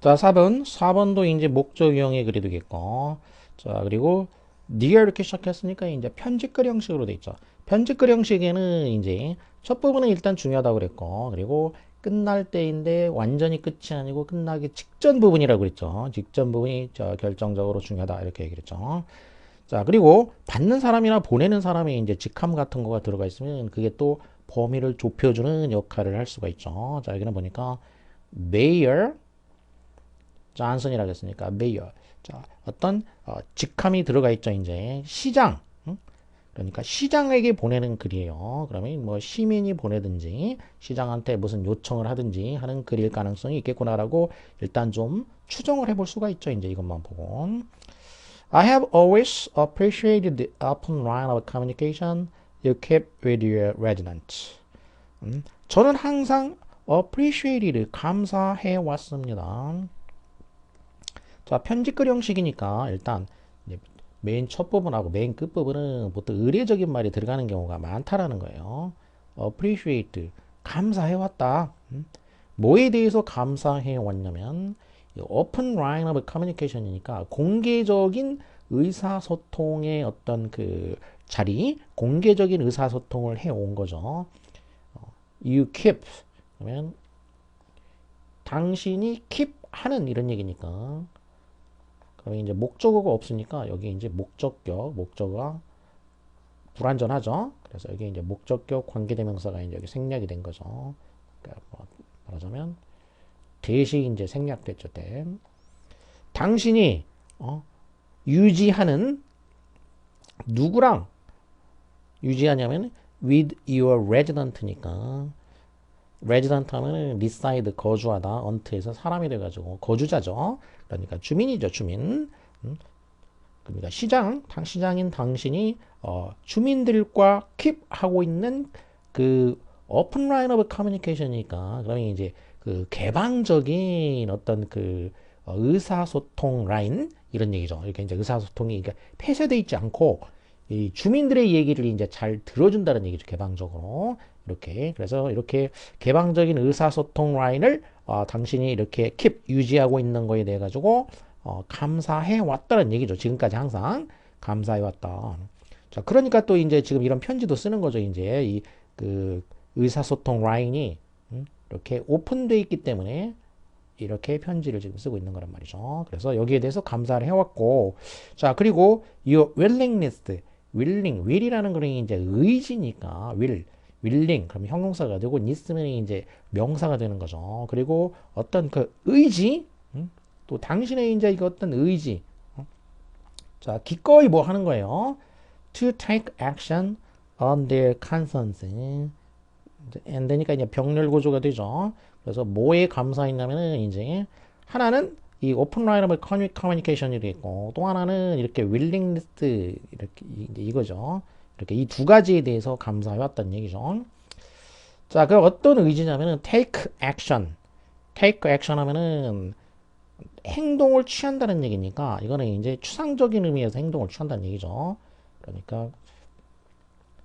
자, 4번도 이제 목적형의 글이 되겠고. 자, 그리고 near 이렇게 시작했으니까 이제 편집글 형식으로 돼 있죠. 편집글 형식에는 이제 첫 부분은 일단 중요하다고 그랬고, 그리고 끝날 때인데 완전히 끝이 아니고 끝나기 직전 부분이라고 그랬죠. 직전 부분이 결정적으로 중요하다 이렇게 얘기를 했죠. 자, 그리고 받는 사람이나 보내는 사람의 이제 직함 같은 거가 들어가 있으면 그게 또 범위를 좁혀주는 역할을 할 수가 있죠. 자, 여기는 보니까 Mayor 존슨이라고 했으니까 Mayor. 자, 어떤 직함이 들어가 있죠. 이제 시장. 그러니까 시장에게 보내는 글이에요. 그러면 뭐 시민이 보내든지 시장한테 무슨 요청을 하든지 하는 글일 가능성이 있겠구나라고 일단 좀 추정을 해볼 수가 있죠. 이제 이것만 보고. I have always appreciated the open line of communication you keep with your residents. 저는 항상 appreciated 감사해 왔습니다. 자, 편집글 형식이니까 일단 메인 첫 부분하고 메인 끝 부분은 보통 의례적인 말이 들어가는 경우가 많다라는 거예요. appreciate 감사해 왔다. 뭐에 대해서 감사해 왔냐면 open line of communication이니까 공개적인 의사소통의 어떤 그 자리, 공개적인 의사소통을 해온 거죠. You keep 그러면 당신이 keep 하는 이런 얘기니까. 그러면 이제 목적어가 없으니까 여기 이제 목적어가 불완전하죠. 그래서 여기 이제 목적격 관계대명사가 이제 여기 생략이 된 거죠. 그러니까 뭐 말하자면 대시 이제 생략됐죠. 대. 당신이 유지하는 누구랑 유지하냐면 with your resident니까 resident 하면은 reside 거주하다 onto에서 사람이 돼가지고 거주자죠. 그러니까 주민이죠. 주민. 그러니까 시장인 당신이 주민들과 keep 하고 있는 그 open line of communication이니까 그러면 이제 그 개방적인 어떤 그 의사소통 라인 이런 얘기죠. 이렇게 이제 의사소통이 그러니까 폐쇄돼 있지 않고 이 주민들의 얘기를 이제 잘 들어준다는 얘기죠. 개방적으로 이렇게 그래서 이렇게 개방적인 의사소통 라인을 당신이 이렇게 keep 유지하고 있는 거에 대해 가지고 감사해 왔다는 얘기죠. 지금까지 항상 감사해 왔다. 자, 그러니까 또 이제 지금 이런 편지도 쓰는 거죠. 이제 이 그 의사소통 라인이 이렇게 오픈돼 있기 때문에 이렇게 편지를 지금 쓰고 있는 거란 말이죠. 그래서 여기에 대해서 감사를 해왔고, 자, 그리고 your willingness, will이라는 거는 이제 의지니까 willing 그럼 형용사가 되고 ness면 이제 명사가 되는 거죠. 그리고 어떤 그 의지, 또 당신의 이제 이거 어떤 의지, 자, 기꺼이 뭐 하는 거예요? To take action on their concerns. and 되니까 이제 병렬 구조가 되죠. 그래서 뭐에 감사했냐면은 이제 하나는 이 오픈 라인 오브 커뮤니케이션이 되겠고 또 하나는 이렇게 윌링리스트 이렇게 이거죠. 이렇게 이 두 가지에 대해서 감사해 왔다는 얘기죠. 자, 그 어떤 의지냐면은 take action. take action 하면은 행동을 취한다는 얘기니까 이거는 이제 추상적인 의미에서 행동을 취한다는 얘기죠. 그러니까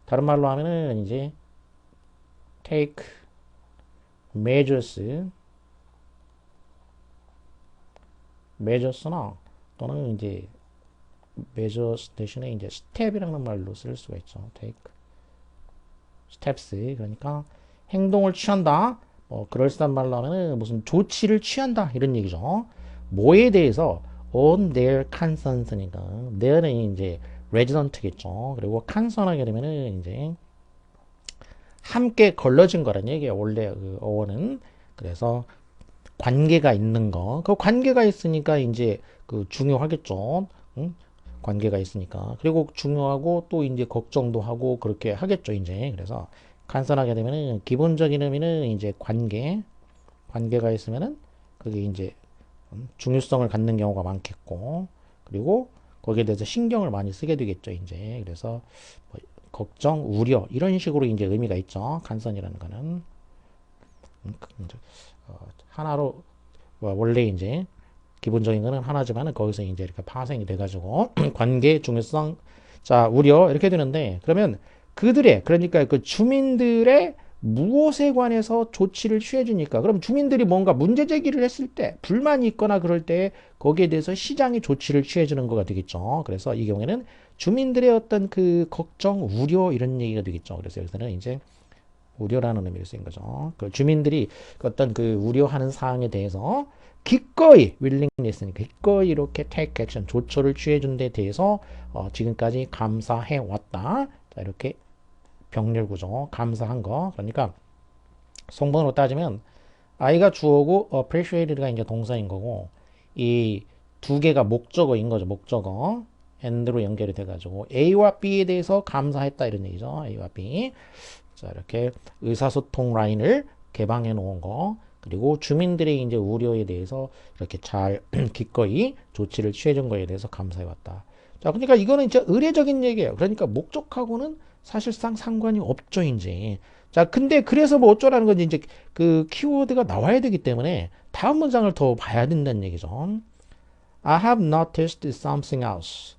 다른 말로 하면은 이제 take measures나 또는 이제 measures 대신에 이제 step이라는 말로 쓸 수가 있죠. take steps 그러니까 행동을 취한다. 그럴싸한 말로 하면은 무슨 조치를 취한다 이런 얘기죠. 뭐에 대해서 on their concerns니까 there는 이제 resident겠죠. 그리고 concern하게 되면은 이제 함께 걸러진 거란 얘기예요. 원래 그 어원은. 그래서 관계가 있는 거. 그 관계가 있으니까 이제 그 중요하겠죠. 응? 관계가 있으니까. 그리고 중요하고 또 이제 걱정도 하고 그렇게 하겠죠. 이제. 그래서 간선하게 되면은 기본적인 의미는 이제 관계가 있으면은 그게 이제 중요성을 갖는 경우가 많겠고. 그리고 거기에 대해서 신경을 많이 쓰게 되겠죠. 이제. 그래서 뭐 걱정, 우려 이런 식으로 이제 의미가 있죠. 간선이라는 거는 하나로 원래 이제 기본적인 거는 하나지만은 거기서 이제 이렇게 파생이 돼가지고 관계 중요성, 자 우려 이렇게 되는데 그러면 그들의 그러니까 그 주민들의 무엇에 관해서 조치를 취해주니까. 그럼 주민들이 뭔가 문제 제기를 했을 때, 불만이 있거나 그럴 때 거기에 대해서 시장이 조치를 취해주는 거가 되겠죠. 그래서 이 경우에는 주민들의 어떤 그 걱정, 우려 이런 얘기가 되겠죠. 그래서 여기서는 이제 우려라는 의미를 쓰인 거죠. 그 주민들이 어떤 그 우려하는 사항에 대해서 기꺼이 willingness니까 기꺼이 이렇게 take action 조처를 취해준 데 대해서 지금까지 감사해 왔다. 자, 이렇게 병렬 구조 감사한 거. 그러니까 성분으로 따지면 I가 주어고 appreciated가 이제 동사인 거고 이 두 개가 목적어인 거죠. 목적어. and로 연결이 돼가지고 A와 B에 대해서 감사했다 이런 얘기죠. A와 B. 자, 이렇게 의사소통 라인을 개방해 놓은 거. 그리고 주민들의 이제 우려에 대해서 이렇게 잘 기꺼이 조치를 취해 준 거에 대해서 감사해 왔다. 자, 그러니까 이거는 진짜 의례적인 얘기예요. 그러니까 목적하고는 사실상 상관이 없죠, 이제. 자, 근데 그래서 뭐 어쩌라는 건지 이제 그 키워드가 나와야 되기 때문에 다음 문장을 더 봐야 된다는 얘기죠. I have noticed something else.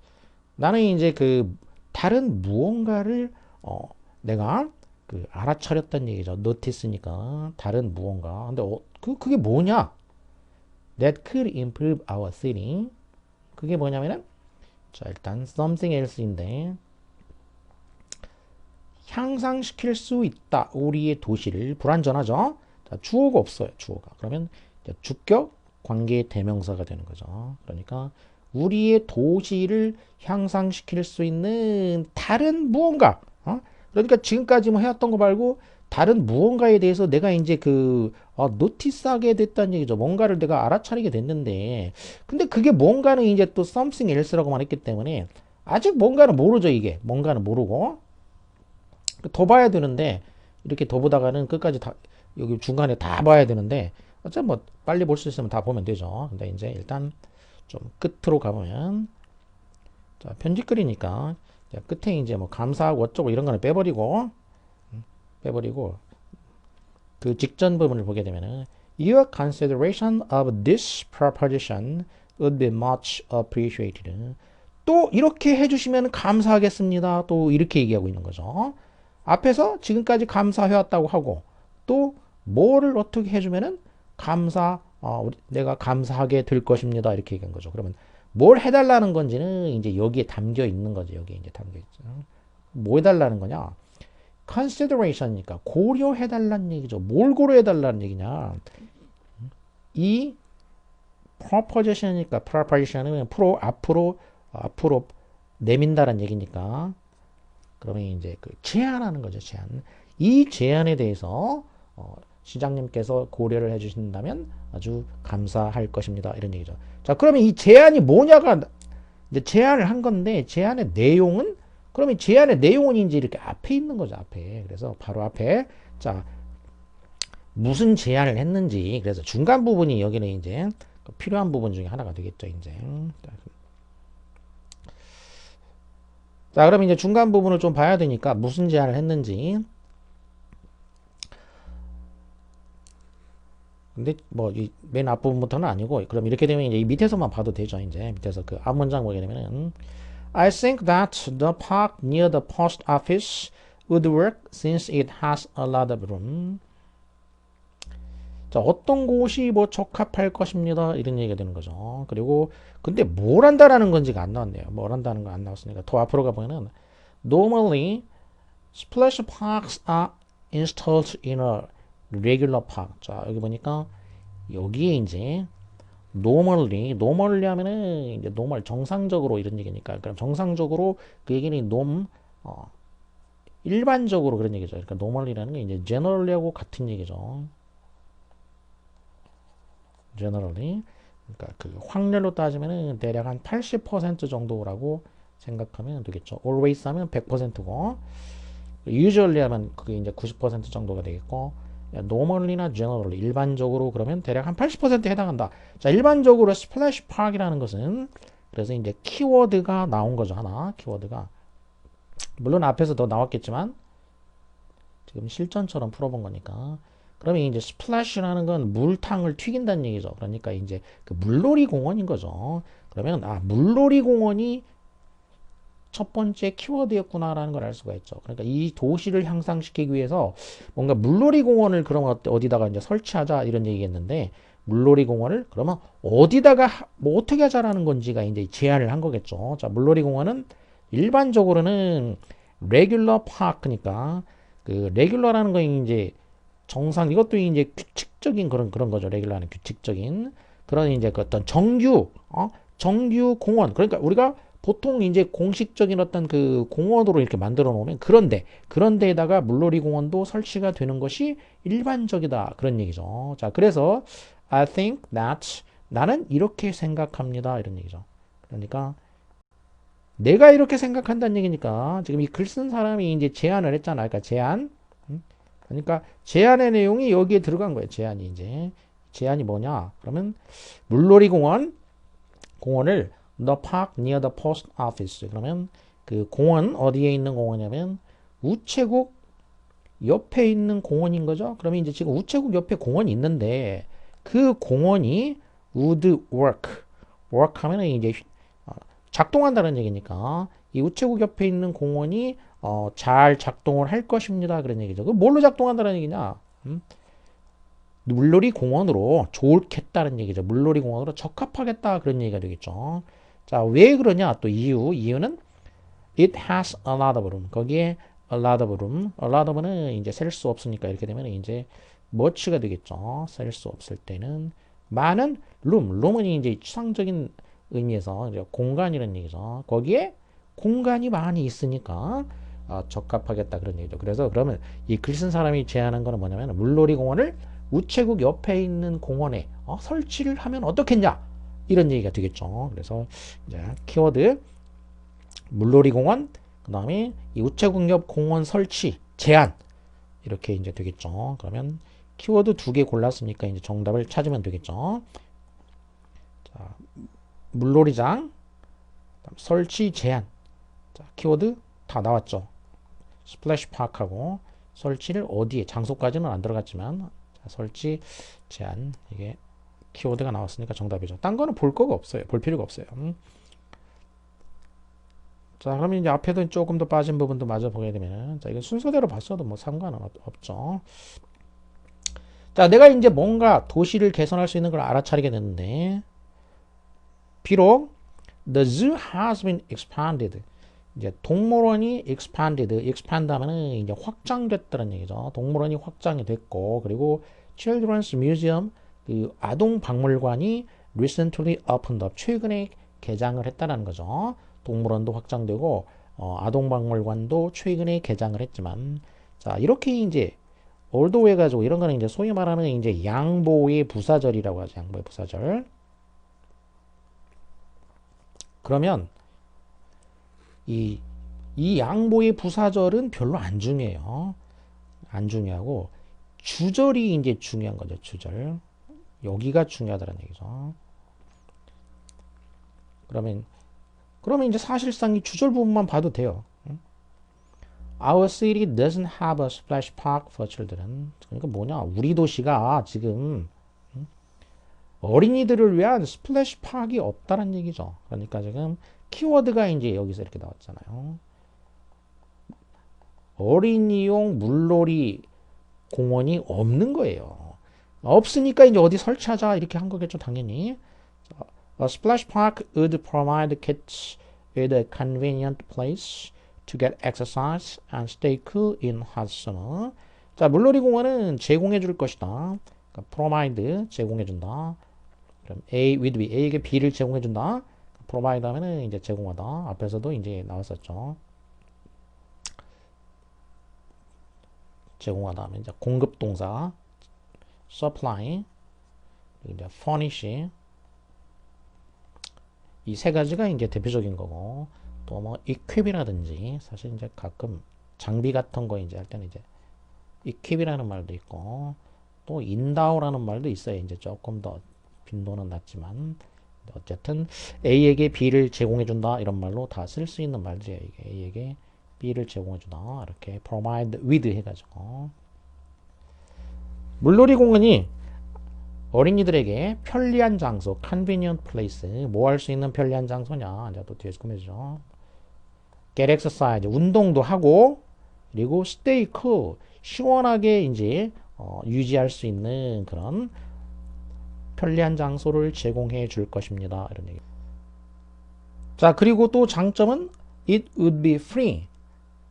나는 이제 그 다른 무언가를 내가 그 알아차렸다는 얘기죠. notice니까 다른 무언가. 근데 그게 뭐냐? That could improve our city. 그게 뭐냐면은 자, 일단 something else인데 향상시킬 수 있다. 우리의 도시를 불완전하죠. 자, 주어가 없어요. 주어가. 그러면 주격 관계 대명사가 되는 거죠. 그러니까 우리의 도시를 향상시킬 수 있는 다른 무언가. 그러니까 지금까지 뭐 해왔던 거 말고 다른 무언가에 대해서 내가 이제 노티스하게 됐다는 얘기죠. 뭔가를 내가 알아차리게 됐는데, 근데 그게 뭔가는 이제 또 something else라고 말했기 때문에 아직 뭔가는 모르죠. 이게 뭔가는 모르고 더 봐야 되는데 이렇게 더 보다가는 끝까지 다 여기 중간에 다 봐야 되는데 어차피 뭐 빨리 볼 수 있으면 다 보면 되죠. 근데 이제 일단 좀 끝으로 가보면 자, 편집글이니까 끝에 이제 뭐 감사하고 어쩌고 이런 거는 빼버리고 그 직전 부분을 보게 되면은 Your consideration of this proposition would be much appreciated. 또 이렇게 해주시면 감사하겠습니다. 또 이렇게 얘기하고 있는 거죠. 앞에서 지금까지 감사해왔다고 하고 또 뭐를 어떻게 해주면은 내가 감사하게 될 것입니다. 이렇게 얘기한 거죠. 그러면 뭘 해달라는 건지는 이제 여기에 담겨 있는 거죠. 여기에 이제 담겨 있죠. 뭐 해달라는 거냐? consideration이니까 고려해달라는 얘기죠. 뭘 고려해달라는 얘기냐? 이 proposition이니까 proposition은 앞으로 내민다는 얘기니까 그러면 이제 그 제안하는 거죠. 제안. 이 제안에 대해서 시장님께서 고려를 해주신다면 아주 감사할 것입니다. 이런 얘기죠. 자, 그러면 이 제안이 뭐냐가 이제 제안을 한 건데 제안의 내용은 그러면 제안의 내용은 이제 이렇게 앞에 있는 거죠. 앞에. 그래서 바로 앞에 자 무슨 제안을 했는지 그래서 중간 부분이 여기는 이제 필요한 부분 중에 하나가 되겠죠. 이제. 자, 그럼 이제 중간 부분을 좀 봐야 되니까 무슨 제안을 했는지. 근데 뭐 맨 앞부분부터는 아니고 그럼 이렇게 되면 이제 이 밑에서만 봐도 되죠. 이제 밑에서 그 앞 문장 보게 되면은 I think that the park near the post office would work since it has a lot of room. 자, 어떤 곳이 뭐 적합할 것입니다. 이런 얘기가 되는 거죠. 그리고 근데 뭘 한다라는 건지가 안 나왔네요. 뭘 한다는 거 안 나왔으니까 더 앞으로 가보면은 Normally, splash parks are installed in a regular park. 자, 여기 보니까 여기에 이제 normally 하면은 이제 normal 정상적으로 이런 얘기니까 그럼 정상적으로 그 얘기는 일반적으로 그런 얘기죠. 그러니까 normally라는 게 이제 generally하고 같은 얘기죠. generally. 그러니까 그 확률로 따지면은 대략 한 80% 정도라고 생각하면 되겠죠. always 하면 100%고 usually 하면 그게 이제 90% 정도가 되겠고 normally나 generally 일반적으로 그러면 대략 한 80%에 해당한다. 자, 일반적으로 splash park이라는 것은 그래서 이제 키워드가 나온 거죠. 하나 키워드가 물론 앞에서 더 나왔겠지만 지금 실전처럼 풀어본 거니까 그러면 이제 splash라는 건 물탕을 튀긴다는 얘기죠. 그러니까 이제 그 물놀이 공원인 거죠. 그러면 물놀이 공원이 첫 번째 키워드였구나라는 걸 알 수가 있죠. 그러니까 이 도시를 향상시키기 위해서 뭔가 물놀이 공원을 그러면 어디다가 이제 설치하자 이런 얘기했는데 물놀이 공원을 그러면 어디다가 뭐 어떻게 하자라는 건지가 이제 제안을 한 거겠죠. 자, 물놀이 공원은 일반적으로는 레귤러 파크니까 그 레귤러라는 건 이제 정상 이것도 이제 규칙적인 그런 거죠. 레귤러는 규칙적인 그런 이제 그 어떤 정규 공원 그러니까 우리가 보통 이제 공식적인 어떤 그 공원으로 이렇게 만들어 놓으면 그런 데에다가 물놀이 공원도 설치가 되는 것이 일반적이다 그런 얘기죠. 자, 그래서 I think that 나는 이렇게 생각합니다 이런 얘기죠. 그러니까 내가 이렇게 생각한다는 얘기니까 지금 이 글 쓴 사람이 이제 제안을 했잖아. 그러니까 제안. 그러니까 제안의 내용이 여기에 들어간 거예요. 제안이 이제 제안이 뭐냐? 그러면 물놀이 공원을 the park near the post office. 그러면 그 공원 어디에 있는 공원이냐면 우체국 옆에 있는 공원인 거죠. 그러면 이제 지금 우체국 옆에 공원이 있는데 그 공원이 would work 하면은 이제 작동한다는 얘기니까 이 우체국 옆에 있는 공원이 잘 작동을 할 것입니다. 그런 얘기죠. 그 뭘로 작동한다는 얘기냐? 물놀이 공원으로 좋겠다는 얘기죠. 물놀이 공원으로 적합하겠다 그런 얘기가 되겠죠. 자, 왜 그러냐? 또 이유는 it has a lot of room. 거기에 a lot of room. a lot of는 이제 셀 수 없으니까 이렇게 되면 이제 much가 되겠죠. 셀 수 없을 때는 많은 room은 이제 추상적인 의미에서 공간이라는 얘기죠. 거기에 공간이 많이 있으니까 적합하겠다 그런 얘기죠. 그래서 그러면 이 글 쓴 사람이 제안한 거는 뭐냐면 물놀이 공원을 우체국 옆에 있는 공원에 설치를 하면 어떻겠냐 이런 얘기가 되겠죠. 그래서 이제 키워드 물놀이 공원 그 다음에 이 우체국 옆 공원 설치 제안 이렇게 이제 되겠죠. 그러면 키워드 2개 골랐으니까 이제 정답을 찾으면 되겠죠. 자, 물놀이장 설치 제한 자, 키워드 다 나왔죠. 스플래시 파크하고 설치를 어디에 장소까지는 안 들어갔지만 자, 설치 제한 이게 키워드가 나왔으니까 정답이죠. 딴 거는 볼 거가 없어요. 볼 필요가 없어요. 자, 그러면 이제 앞에도 조금 더 빠진 부분도 마저 보게 되면 자, 이건 순서대로 봤어도 뭐 상관은 없죠. 자, 내가 이제 뭔가 도시를 개선할 수 있는 걸 알아차리게 됐는데 비록 the zoo has been expanded. 이제 동물원이 expand 하면은 이제 확장됐다는 얘기죠. 동물원이 확장이 됐고, 그리고 children's museum, 그 아동 박물관이 recently opened up. 최근에 개장을 했다는 거죠. 동물원도 확장되고, 아동 박물관도 최근에 개장을 했지만, 자, 이렇게 이제 올도 해가지고 이런 거는 이제 소위 말하는 이제 양보의 부사절이라고 하죠. 양보의 부사절. 그러면 이 양보의 부사절은 별로 안 중요해요. 안 중요하고 주절이 이제 중요한 거죠. 주절. 여기가 중요하다는 얘기죠. 그러면 이제 사실상 이 주절 부분만 봐도 돼요. Our city doesn't have a splash park for children. 그러니까 뭐냐? 우리 도시가 지금 어린이들을 위한 스플래시 파크가 없다는 얘기죠. 그러니까 지금 키워드가 이제 여기서 이렇게 나왔잖아요. 어린이용 물놀이 공원이 없는 거예요. 없으니까 이제 어디 설치하자 이렇게 한 거겠죠, 당연히. A splash park would provide kids with a convenient place to get exercise and stay cool in hot summer. 자, 물놀이 공원은 제공해 줄 것이다. 그러니까 provide 제공해 준다. 그럼 A with B, A에게 B를 제공해 준다. provide 하면은 이제 제공하다. 앞에서도 이제 나왔었죠. 제공하다 하면 이제 공급 동사 supply, 이제 furnish 이 세 가지가 이제 대표적인 거고 또 뭐 equip이라든지 사실 이제 가끔 장비 같은 거 이제 할 때는 이제 equip이라는 말도 있고 또 indow라는 말도 있어요. 이제 조금 더 빈도는 낮지만 어쨌든 A에게 B를 제공해준다 이런 말로 다 쓸 수 있는 말이에요. 이게 A에게 B를 제공해준다 이렇게 provide with 해가지고 물놀이 공원이 어린이들에게 편리한 장소 convenient place 뭐 할 수 있는 편리한 장소냐 이제 또 뒤에서 꾸며주죠. get exercise, 운동도 하고, 그리고 stay cool, 시원하게 이제 유지할 수 있는 그런 편리한 장소를 제공해 줄 것입니다. 이런 얘기. 자, 그리고 또 장점은 it would be free.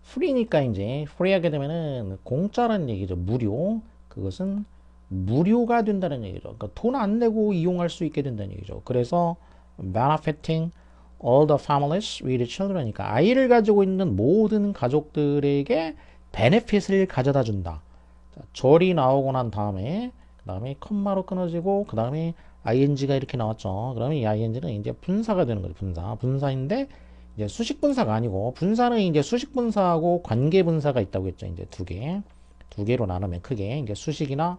free니까 이제 free하게 되면은 공짜라는 얘기죠. 무료. 그것은 무료가 된다는 얘기죠. 그러니까 돈 안 내고 이용할 수 있게 된다는 얘기죠. 그래서 benefiting all the families with children이니까 아이를 가지고 있는 모든 가족들에게 베네핏을 가져다 준다. 자, 절이 나오고 난 다음에 그다음에 컴마로 끊어지고 그다음에 ing가 이렇게 나왔죠. 그러면 이 ing는 이제 분사가 되는 거죠. 분사인데 이제 수식 분사가 아니고 분사는 이제 수식 분사하고 관계 분사가 있다고 했죠. 이제 두 개로 나누면 크게 이제 수식이나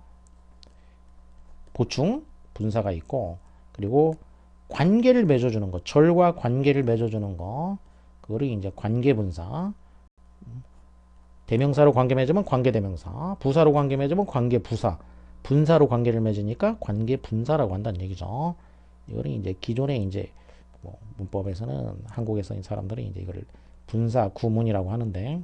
보충 분사가 있고 그리고 관계를 맺어주는 거, 절과 관계를 맺어주는 거, 그거를 이제 관계 분사. 대명사로 관계 맺으면 관계 대명사, 부사로 관계 맺으면 관계 부사, 분사로 관계를 맺으니까 관계 분사라고 한다는 얘기죠. 이거는 이제 기존에 이제 뭐 문법에서는 한국에서 사람들이 이제 이거를 분사 구문이라고 하는데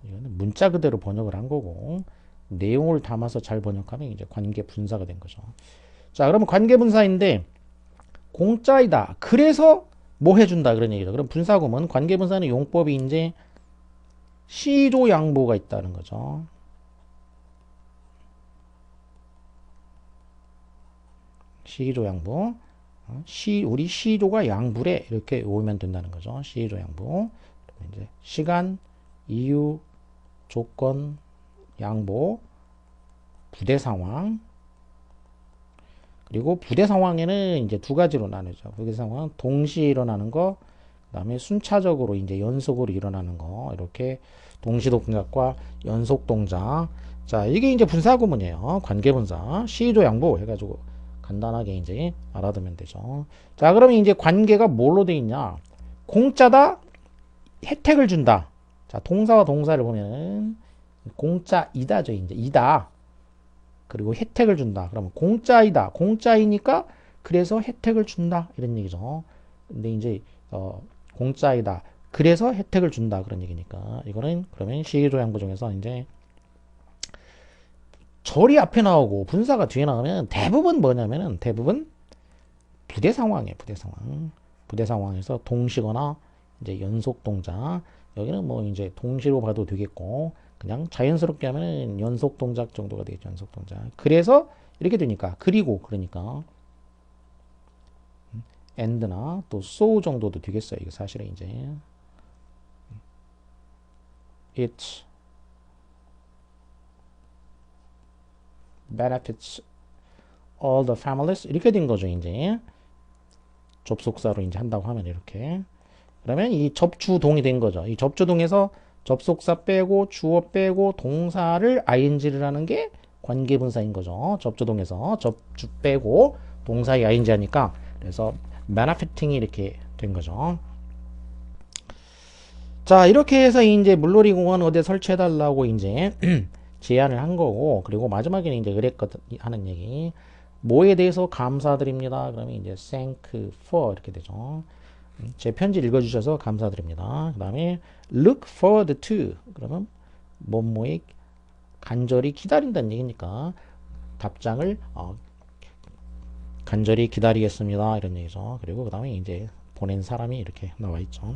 이거는 문자 그대로 번역을 한 거고 내용을 담아서 잘 번역하면 이제 관계 분사가 된 거죠. 자, 그러면 관계 분사인데 공짜이다. 그래서 뭐 해준다 그런 얘기죠. 그럼 분사구문 관계 분사는 용법이 이제 시조 양보가 있다는 거죠. 시조 양보. 우리 시조가 양부래 이렇게 오면 된다는 거죠. 시조 양보. 이제 시간, 이유, 조건, 양보, 부대 상황. 그리고 부대 상황에는 이제 두 가지로 나누죠. 부대 상황은 동시에 일어나는 거, 그다음에 순차적으로 이제 연속으로 일어나는 거, 이렇게 동시 동작과 연속 동작. 자, 이게 이제 분사 구문이에요. 관계 분사, 시조 양보 해가지고 간단하게 이제 알아두면 되죠. 자, 그러면 이제 관계가 뭘로 돼 있냐? 공짜다, 혜택을 준다. 자, 동사와 동사를 보면은 공짜이다죠. 이제 이다. 그리고 혜택을 준다. 그러면 공짜이다. 공짜이니까 그래서 혜택을 준다. 이런 얘기죠. 근데 이제 공짜이다. 그래서 혜택을 준다. 그런 얘기니까 이거는 그러면 시기조양부 중에서 이제 절이 앞에 나오고 분사가 뒤에 나오면 대부분 뭐냐면은 대부분 부대 상황이에요. 부대 상황. 부대 상황에서 동시거나 이제 연속 동작. 여기는 뭐 이제 동시로 봐도 되겠고 그냥 자연스럽게 하면은 연속 동작 정도가 되겠죠. 연속 동작. 그래서 이렇게 되니까 그리고 그러니까 and나 또 so 정도도 되겠어요. 이게 사실은 이제 it benefits all the families 이렇게 된 거죠. 이제 접속사로 이제 한다고 하면 이렇게 그러면 이 접주동이 된 거죠. 이 접주동에서 접속사 빼고 주어 빼고 동사를 ing를 하는 게 관계분사인 거죠. 접주동에서 접주 빼고 동사의 ing 하니까 그래서 benefiting이 이렇게 된 거죠. 자, 이렇게 해서 이제 물놀이 공원 어디에 설치해 달라고 이제 제안을 한 거고 그리고 마지막에는 이제 그랬거든 하는 얘기. 뭐에 대해서 감사드립니다. 그러면 이제 thank for 이렇게 되죠. 제 편지 읽어주셔서 감사드립니다. 그 다음에 look forward to 그러면 뭐뭐에 간절히 기다린다는 얘기니까 답장을 간절히 기다리겠습니다. 이런 얘기죠. 그리고 그 다음에 이제 보낸 사람이 이렇게 나와 있죠.